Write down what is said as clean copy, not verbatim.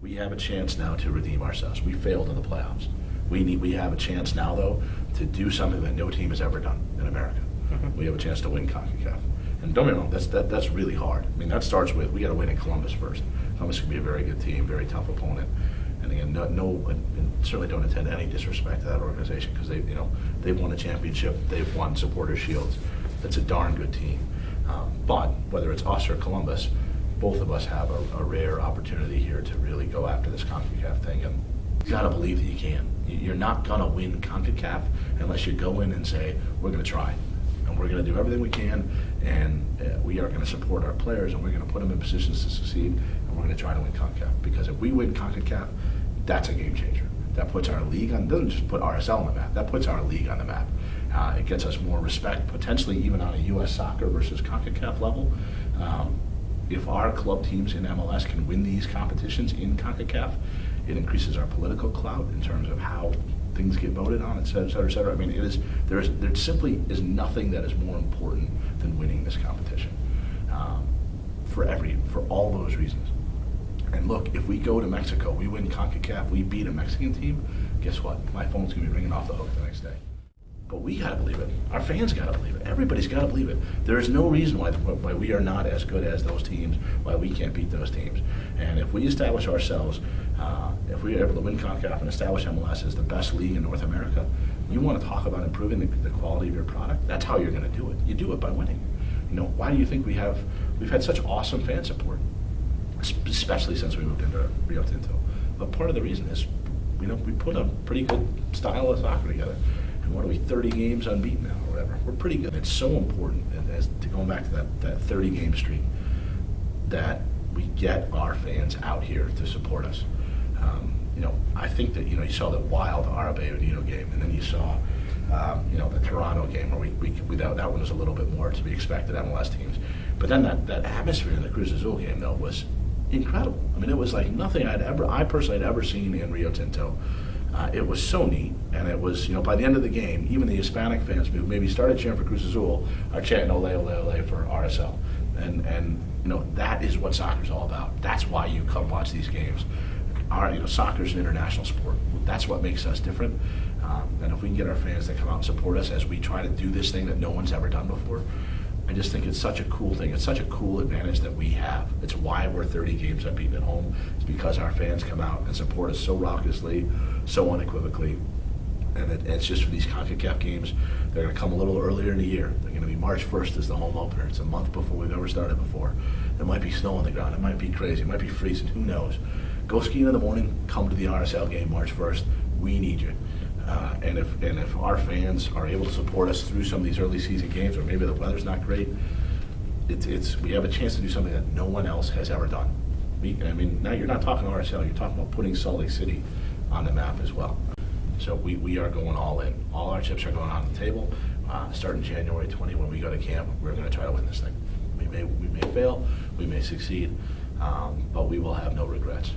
We have a chance now to redeem ourselves. We failed in the playoffs. We have a chance now, though, to do something that no team has ever done in America. We have a chance to win CONCACAF. And don't get me wrong, that's really hard. I mean, that starts with we got to win in Columbus first. Columbus can be a very good team, very tough opponent. And again, and certainly don't intend any disrespect to that organization because they've won a championship, they've won supporter shields. It's a darn good team. But whether it's us or Columbus, both of us have a rare opportunity here to really go after this CONCACAF thing. And you got to believe that you can. You're not going to win CONCACAF unless you go in and say, we're going to try. And we're going to do everything we can, and we are going to support our players, and we're going to put them in positions to succeed, and we're going to try to win CONCACAF. Because if we win CONCACAF, that's a game changer. That puts our league on, doesn't just put RSL on the map, that puts our league on the map. It gets us more respect, potentially even on a U.S. soccer versus CONCACAF level. If our club teams in MLS can win these competitions in CONCACAF, it increases our political clout in terms of how things get voted on, et cetera, et cetera, et cetera. I mean, there simply is nothing that is more important than winning this competition for all those reasons. And look, if we go to Mexico, we win CONCACAF, we beat a Mexican team, guess what? My phone's gonna be ringing off the hook the next day. But we gotta believe it. Our fans gotta believe it. Everybody's gotta believe it. There is no reason why we are not as good as those teams, why we can't beat those teams. And if we establish ourselves, if we are able to win CONCACAF and establish MLS as the best league in North America, you want to talk about improving the quality of your product, that's how you're gonna do it. You do it by winning. Why do you think we've had such awesome fan support, especially since we moved into Rio Tinto? But part of the reason is, we put a pretty good style of soccer together. And what are we, 30 games unbeaten now or whatever? We're pretty good. It's so important, as to going back to that 30-game streak, that we get our fans out here to support us. I think that, you saw the wild Rio Tinto game, and then you saw, the Toronto game where that one was a little bit more to be expected, MLS teams. But then that atmosphere in the Cruz Azul game, though, was incredible. I mean, it was like nothing I personally had ever seen in Rio Tinto. It was so neat, and it was, by the end of the game, even the Hispanic fans who maybe started cheering for Cruz Azul are chanting ole, ole, ole for RSL. And that is what soccer's all about. That's why you come watch these games. Soccer's an international sport. That's what makes us different. And if we can get our fans to come out and support us as we try to do this thing that no one's ever done before, I just think it's such a cool thing. It's such a cool advantage that we have. It's why we're 30 games unbeaten at home. It's because our fans come out and support us so raucously, so unequivocally. And it's just for these CONCACAF games, they're going to come a little earlier in the year. They're going to be March 1st as the home opener. It's a month before we've ever started before. There might be snow on the ground. It might be crazy. It might be freezing. Who knows? Go skiing in the morning. Come to the RSL game March 1st. We need you. And if our fans are able to support us through some of these early season games, or maybe the weather's not great, we have a chance to do something that no one else has ever done. Now you're not talking RSL, you're talking about putting Salt Lake City on the map as well. So we are going all in. All our chips are going on the table. Starting January 20, when we go to camp, we're going to try to win this thing. We may fail, we may succeed, but we will have no regrets.